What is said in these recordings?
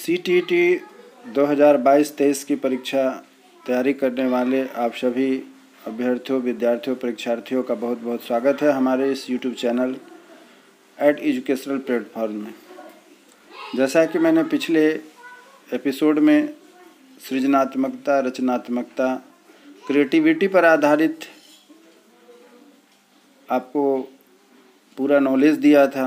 CTET 2022-23 की परीक्षा तैयारी करने वाले आप सभी अभ्यर्थियों, विद्यार्थियों, परीक्षार्थियों का बहुत बहुत स्वागत है हमारे इस YouTube चैनल एजुकेशनल प्लेटफॉर्म में। जैसा कि मैंने पिछले एपिसोड में सृजनात्मकता, रचनात्मकता, क्रिएटिविटी पर आधारित आपको पूरा नॉलेज दिया था,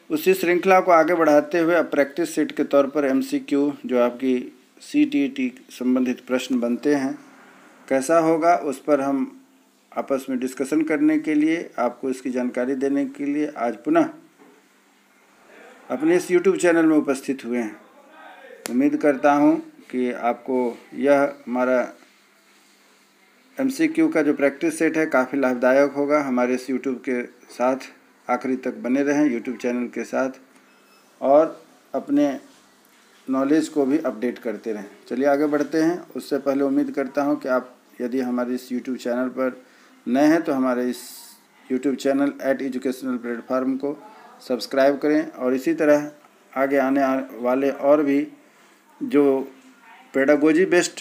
उसी श्रृंखला को आगे बढ़ाते हुए अब प्रैक्टिस सेट के तौर पर MCQ जो आपकी CTET संबंधित प्रश्न बनते हैं कैसा होगा, उस पर हम आपस में डिस्कशन करने के लिए, आपको इसकी जानकारी देने के लिए आज पुनः अपने इस YouTube चैनल में उपस्थित हुए हैं। उम्मीद करता हूं कि आपको यह हमारा MCQ का जो प्रैक्टिस सेट है काफ़ी लाभदायक होगा। हमारे इस YouTube के साथ आखिरी तक बने रहें, YouTube चैनल के साथ, और अपने नॉलेज को भी अपडेट करते रहें। चलिए आगे बढ़ते हैं। उससे पहले उम्मीद करता हूं कि आप यदि हमारे इस YouTube चैनल पर नए हैं तो हमारे इस YouTube चैनल एजुकेशनल प्लेटफॉर्म को सब्सक्राइब करें और इसी तरह आगे आने वाले और भी जो पेडागोजी बेस्ड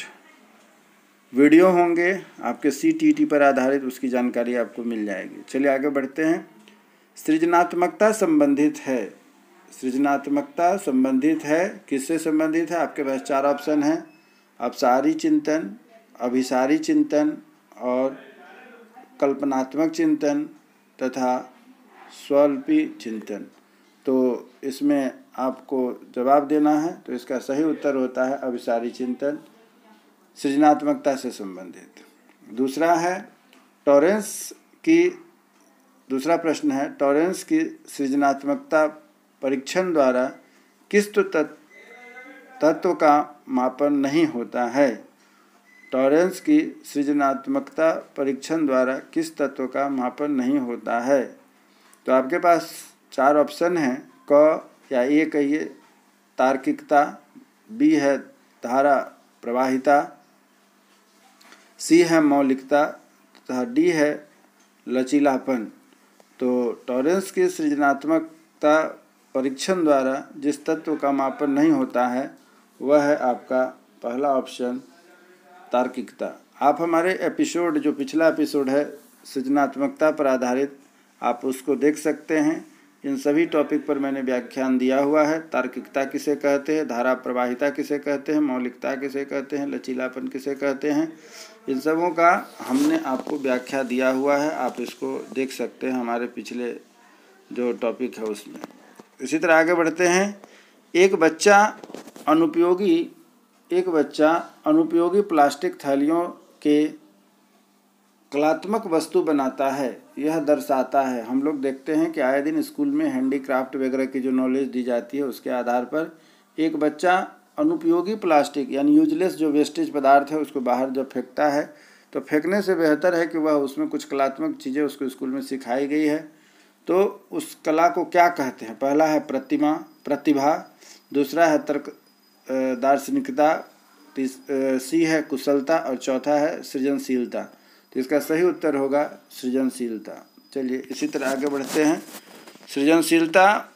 वीडियो होंगे आपके CTET पर आधारित, उसकी जानकारी आपको मिल जाएगी। चलिए आगे बढ़ते हैं। सृजनात्मकता संबंधित है। सृजनात्मकता संबंधित है, किससे संबंधित है? आपके पास 4 ऑप्शन हैं: अपसारी चिंतन, अभिसारी चिंतन और कल्पनात्मक चिंतन तथा स्वल्पी चिंतन। तो इसमें आपको जवाब देना है, तो इसका सही उत्तर होता है अभिसारी चिंतन, सृजनात्मकता से संबंधित। दूसरा प्रश्न है, टॉरेंस की सृजनात्मकता परीक्षण द्वारा किस तत्व का मापन नहीं होता है? टॉरेंस की सृजनात्मकता परीक्षण द्वारा किस तत्व का मापन नहीं होता है? तो आपके पास 4 ऑप्शन हैं। क या ए कहिए तार्किकता, बी है धारा प्रवाहिता, सी है मौलिकता तथा डी है लचीलापन। तो टॉरेंस की सृजनात्मकता परीक्षण द्वारा जिस तत्व का मापन नहीं होता है वह है आपका पहला ऑप्शन तार्किकता। आप हमारे एपिसोड, जो पिछला एपिसोड है सृजनात्मकता पर आधारित, आप उसको देख सकते हैं। इन सभी टॉपिक पर मैंने व्याख्यान दिया हुआ है। तार्किकता किसे कहते हैं, धारा प्रवाहिता किसे कहते हैं, मौलिकता किसे कहते हैं, लचीलापन किसे कहते हैं, इन सबों का हमने आपको व्याख्या दिया हुआ है। आप इसको देख सकते हैं हमारे पिछले जो टॉपिक है उसमें। इसी तरह आगे बढ़ते हैं। एक बच्चा अनुपयोगी प्लास्टिक थैलियों के कलात्मक वस्तु बनाता है। यह दर्शाता है, हम लोग देखते हैं कि आए दिन स्कूल में हैंडीक्राफ्ट वगैरह की जो नॉलेज दी जाती है उसके आधार पर एक बच्चा अनुपयोगी प्लास्टिक यानी यूजलेस जो वेस्टेज पदार्थ है उसको बाहर जब फेंकता है तो फेंकने से बेहतर है कि वह उसमें कुछ कलात्मक चीज़ें उसको स्कूल में सिखाई गई है। तो उस कला को क्या कहते हैं? पहला है प्रतिभा, दूसरा है तर्क दार्शनिकता, सी है कुशलता और चौथा है सृजनशीलता। तो इसका सही उत्तर होगा सृजनशीलता। चलिए इसी तरह आगे बढ़ते हैं। सृजनशीलता,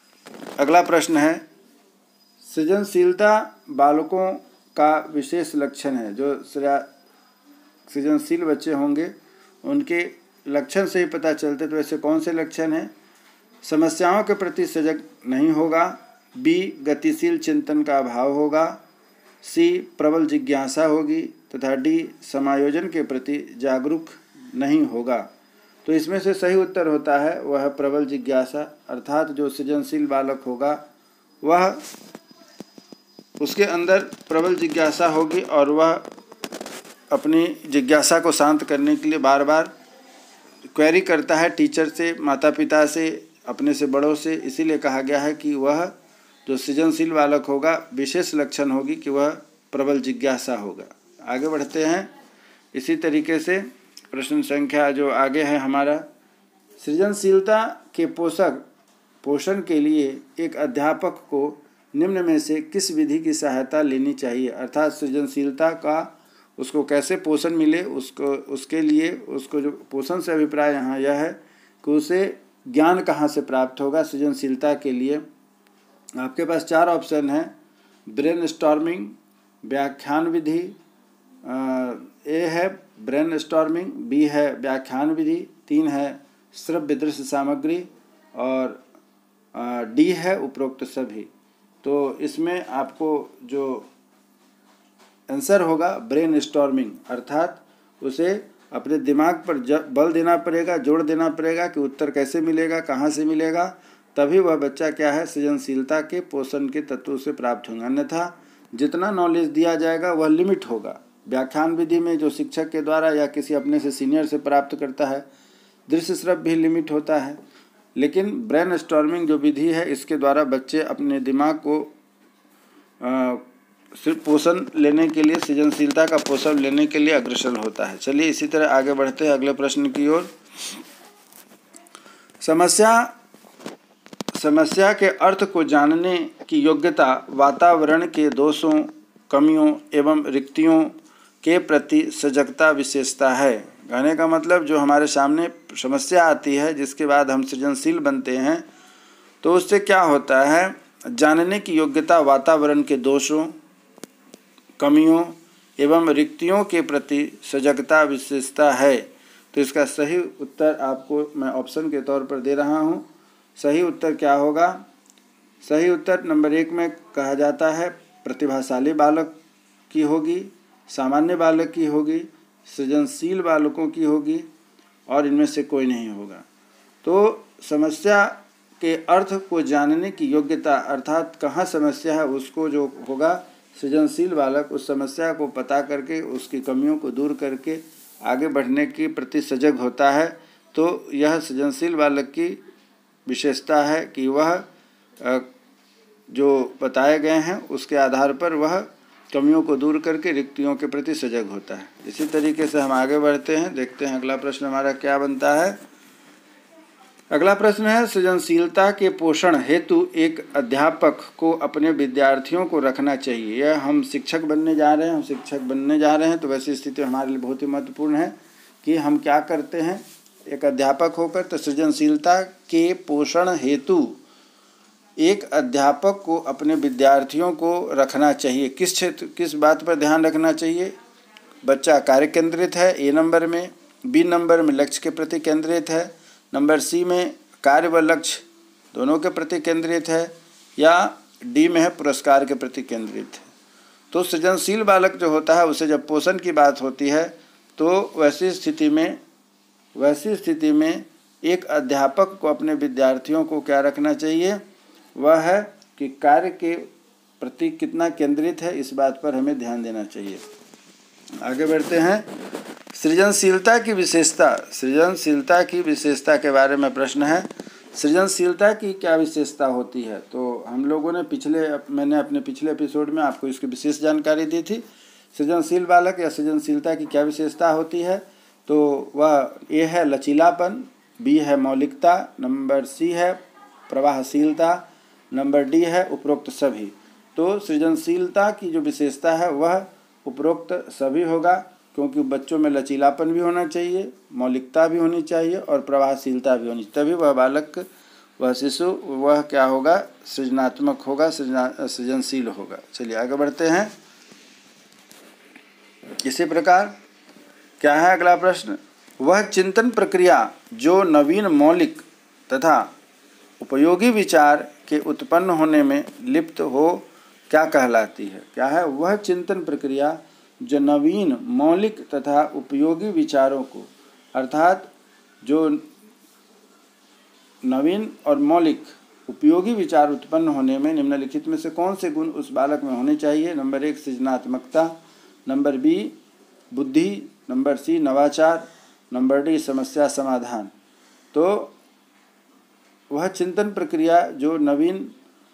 अगला प्रश्न है, सृजनशीलता बालकों का विशेष लक्षण है। जो सृजनशील बच्चे होंगे उनके लक्षण से ही पता चलते, तो ऐसे कौन से लक्षण हैं? समस्याओं के प्रति सजग नहीं होगा, बी गतिशील चिंतन का अभाव होगा, सी प्रबल जिज्ञासा होगी तथा डी समायोजन के प्रति जागरूक नहीं होगा। तो इसमें से सही उत्तर होता है वह प्रबल जिज्ञासा, अर्थात जो सृजनशील बालक होगा वह, उसके अंदर प्रबल जिज्ञासा होगी और वह अपनी जिज्ञासा को शांत करने के लिए बार बार क्वेरी करता है टीचर से, माता पिता से, अपने से बड़ों से। इसीलिए कहा गया है कि वह जो सृजनशील बालक होगा विशेष लक्षण होगी कि वह प्रबल जिज्ञासा होगा। आगे बढ़ते हैं। इसी तरीके से प्रश्न संख्या जो आगे है हमारा, सृजनशीलता के पोषण के लिए एक अध्यापक को निम्न में से किस विधि की सहायता लेनी चाहिए? अर्थात सृजनशीलता का उसको कैसे पोषण मिले, उसके लिए उसको जो पोषण से अभिप्राय यहाँ यह है कि उसे ज्ञान कहाँ से प्राप्त होगा। सृजनशीलता के लिए आपके पास 4 ऑप्शन हैं। ब्रेन स्टॉर्मिंग व्याख्यान विधि, ए है ब्रेन स्टॉर्मिंग, बी है व्याख्यान विधि, 3 है श्रव्य दृश्य सामग्री और डी है उपरोक्त सभी। तो इसमें आपको जो आंसर होगा ब्रेन स्टॉर्मिंग, अर्थात उसे अपने दिमाग पर बल देना पड़ेगा, जोर देना पड़ेगा कि उत्तर कैसे मिलेगा, कहाँ से मिलेगा, तभी वह बच्चा क्या है सृजनशीलता के पोषण के तत्वों से प्राप्त होगा। अन्यथा जितना नॉलेज दिया जाएगा वह लिमिट होगा। व्याख्यान विधि में जो शिक्षक के द्वारा या किसी अपने से सीनियर से प्राप्त करता है, दृश्य श्रव्य भी लिमिट होता है, लेकिन ब्रेन स्टॉर्मिंग जो विधि है इसके द्वारा बच्चे अपने दिमाग को सिर्फ पोषण लेने के लिए, सृजनशीलता का पोषण लेने के लिए अग्रसर होता है। चलिए इसी तरह आगे बढ़ते हैं अगले प्रश्न की ओर। समस्या के अर्थ को जानने की योग्यता वातावरण के दोषों, कमियों एवं रिक्तियों के प्रति सजगता विशेषता है। कहने का मतलब जो हमारे सामने समस्या आती है जिसके बाद हम सृजनशील बनते हैं, तो उससे क्या होता है, जानने की योग्यता वातावरण के दोषों, कमियों एवं रिक्तियों के प्रति सजगता विशेषता है। तो इसका सही उत्तर आपको मैं ऑप्शन के तौर पर दे रहा हूँ। सही उत्तर क्या होगा? सही उत्तर नंबर 1 में कहा जाता है प्रतिभाशाली बालक की होगी, सामान्य बालक की होगी, सृजनशील बालकों की होगी और इनमें से कोई नहीं होगा। तो समस्या के अर्थ को जानने की योग्यता अर्थात कहाँ समस्या है उसको जो होगा सृजनशील बालक उस समस्या को पता करके उसकी कमियों को दूर करके आगे बढ़ने के प्रति सजग होता है। तो यह सृजनशील बालक की विशेषता है कि वह जो बताए गए हैं उसके आधार पर वह कमियों को दूर करके रिक्तियों के प्रति सजग होता है। इसी तरीके से हम आगे बढ़ते हैं, देखते हैं अगला प्रश्न हमारा क्या बनता है। अगला प्रश्न है सृजनशीलता के पोषण हेतु एक अध्यापक को अपने विद्यार्थियों को रखना चाहिए। यह हम शिक्षक बनने जा रहे हैं, तो वैसी स्थिति हमारे लिए बहुत ही महत्वपूर्ण है कि हम क्या करते हैं एक अध्यापक होकर। तो सृजनशीलता के पोषण हेतु एक अध्यापक को अपने विद्यार्थियों को रखना चाहिए। किस बात पर ध्यान रखना चाहिए? बच्चा कार्य केंद्रित है ए नंबर में, बी नंबर में लक्ष्य के प्रति केंद्रित है, नंबर सी में कार्य व लक्ष्य दोनों के प्रति केंद्रित है, या डी में है पुरस्कार के प्रति केंद्रित है। तो सृजनशील बालक जो होता है उसे जब पोषण की बात होती है तो वैसी स्थिति में एक अध्यापक को अपने विद्यार्थियों को क्या रखना चाहिए? वह है कि कार्य के प्रति कितना केंद्रित है, इस बात पर हमें ध्यान देना चाहिए। आगे बढ़ते हैं। सृजनशीलता की विशेषता के बारे में प्रश्न है। सृजनशीलता की क्या विशेषता होती है? तो हम लोगों ने मैंने अपने पिछले एपिसोड में आपको इसकी विशेष जानकारी दी थी। सृजनशील बालक या सृजनशीलता की क्या विशेषता होती है? तो वह ए है लचीलापन, बी है मौलिकता, नंबर सी है प्रवाहशीलता, नंबर डी है उपरोक्त सभी। तो सृजनशीलता की जो विशेषता है वह उपरोक्त सभी होगा, क्योंकि बच्चों में लचीलापन भी होना चाहिए, मौलिकता भी होनी चाहिए और प्रवाहशीलता भी होनी चाहिए, तभी वह बालक, वह शिशु, वह क्या होगा? सृजनात्मक होगा, सृजनशील होगा। चलिए आगे बढ़ते हैं। इसी प्रकार क्या है अगला प्रश्न? वह चिंतन प्रक्रिया जो नवीन मौलिक तथा उपयोगी विचार के उत्पन्न होने में लिप्त हो क्या कहलाती है? क्या है? वह चिंतन प्रक्रिया जो नवीन मौलिक तथा उपयोगी विचारों को, अर्थात जो नवीन और मौलिक उपयोगी विचार उत्पन्न होने में निम्नलिखित में से कौन से गुण उस बालक में होने चाहिए? नंबर 1 सृजनात्मकता, नंबर बी बुद्धि, नंबर सी नवाचार, नंबर डी समस्या समाधान। तो वह चिंतन प्रक्रिया जो नवीन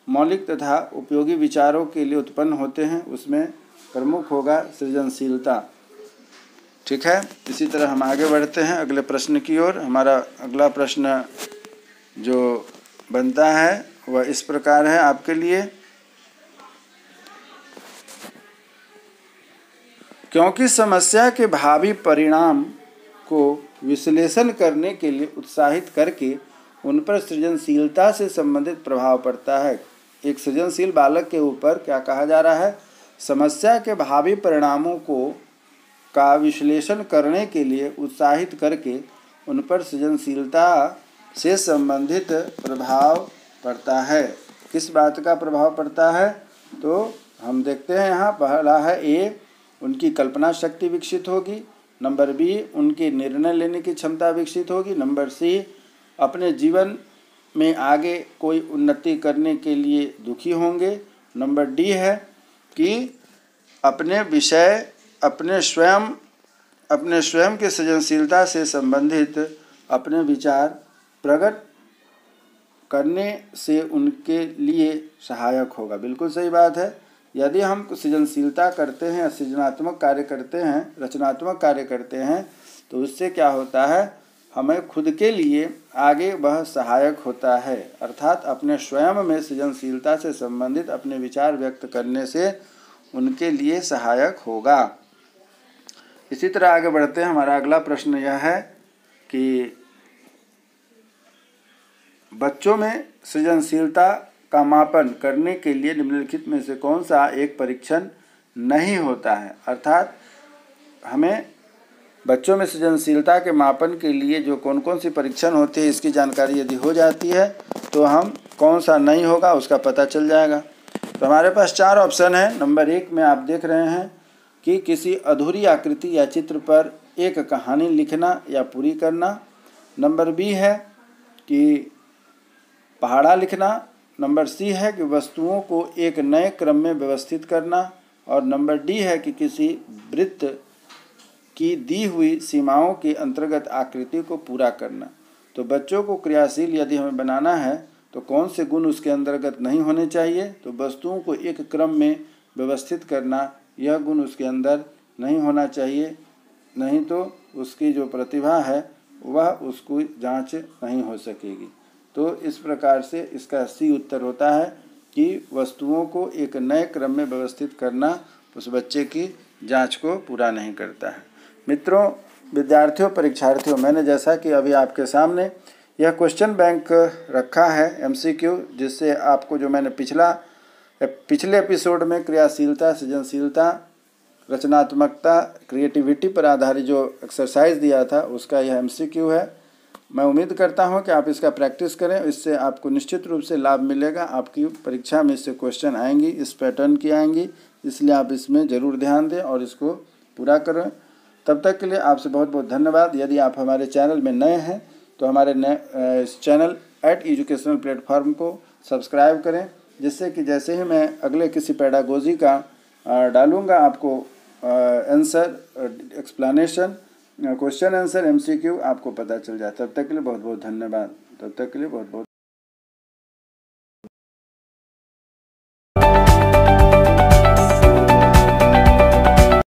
मौलिक तथा उपयोगी विचारों के लिए उत्पन्न होते हैं उसमें प्रमुख होगा सृजनशीलता। ठीक है, इसी तरह हम आगे बढ़ते हैं अगले प्रश्न की ओर। हमारा अगला प्रश्न जो बनता है वह इस प्रकार है आपके लिए। क्योंकि समस्या के भावी परिणाम को विश्लेषण करने के लिए उत्साहित करके उन पर सृजनशीलता से संबंधित प्रभाव पड़ता है। एक सृजनशील बालक के ऊपर क्या कहा जा रहा है, समस्या के भावी परिणामों का विश्लेषण करने के लिए उत्साहित करके उन पर सृजनशीलता से संबंधित प्रभाव पड़ता है। किस बात का प्रभाव पड़ता है, तो हम देखते हैं यहाँ पहला है ए, उनकी कल्पना शक्ति विकसित होगी। नंबर बी, उनकी निर्णय लेने की क्षमता विकसित होगी। नंबर सी, अपने जीवन में आगे कोई उन्नति करने के लिए दुखी होंगे। नंबर डी है कि अपने स्वयं के सृजनशीलता से संबंधित अपने विचार प्रकट करने से उनके लिए सहायक होगा। बिल्कुल सही बात है। यदि हम सृजनशीलता करते हैं, सृजनात्मक कार्य करते हैं, रचनात्मक कार्य करते हैं, तो उससे क्या होता है, हमें खुद के लिए आगे वह सहायक होता है। अर्थात अपने स्वयं में सृजनशीलता से संबंधित अपने विचार व्यक्त करने से उनके लिए सहायक होगा। इसी तरह आगे बढ़ते हैं। हमारा अगला प्रश्न यह है कि बच्चों में सृजनशीलता का मापन करने के लिए निम्नलिखित में से कौन सा एक परीक्षण नहीं होता है। अर्थात हमें बच्चों में सृजनशीलता के मापन के लिए जो कौन कौन सी परीक्षण होती है, इसकी जानकारी यदि हो जाती है तो हम कौन सा नहीं होगा उसका पता चल जाएगा। तो हमारे पास 4 ऑप्शन है। नंबर 1 में आप देख रहे हैं कि किसी अधूरी आकृति या चित्र पर एक कहानी लिखना या पूरी करना। नंबर बी है कि पहाड़ा लिखना। नंबर सी है कि वस्तुओं को एक नए क्रम में व्यवस्थित करना। और नंबर डी है कि किसी वृत्त की दी हुई सीमाओं के अंतर्गत आकृति को पूरा करना। तो बच्चों को क्रियाशील यदि हमें बनाना है तो कौन से गुण उसके अंतर्गत नहीं होने चाहिए, तो वस्तुओं को एक क्रम में व्यवस्थित करना, यह गुण उसके अंदर नहीं होना चाहिए, नहीं तो उसकी जो प्रतिभा है वह उसको जांच नहीं हो सकेगी। तो इस प्रकार से इसका सी उत्तर होता है कि वस्तुओं को एक नए क्रम में व्यवस्थित करना उस बच्चे की जांच को पूरा नहीं करता है। मित्रों, विद्यार्थियों, परीक्षार्थियों, मैंने जैसा कि अभी आपके सामने यह क्वेश्चन बैंक रखा है MCQ, जिससे आपको जो मैंने पिछले एपिसोड में क्रियाशीलता, सृजनशीलता, रचनात्मकता, क्रिएटिविटी पर आधारित जो एक्सरसाइज दिया था उसका यह MCQ है। मैं उम्मीद करता हूं कि आप इसका प्रैक्टिस करें, इससे आपको निश्चित रूप से लाभ मिलेगा। आपकी परीक्षा में इससे क्वेश्चन आएंगी, इस पैटर्न की आएंगी, इसलिए आप इसमें ज़रूर ध्यान दें और इसको पूरा करें। तब तक के लिए आपसे बहुत बहुत धन्यवाद। यदि आप हमारे चैनल में नए हैं तो हमारे इस चैनल @एजुकेशनल प्लेटफॉर्म को सब्सक्राइब करें, जिससे कि जैसे ही मैं अगले किसी पेडागोजी का डालूँगा आपको answer, explanation, question answer, MCQ आपको पता चल जाए। तब तक के लिए बहुत बहुत धन्यवाद। तब तक के लिए बहुत बहुत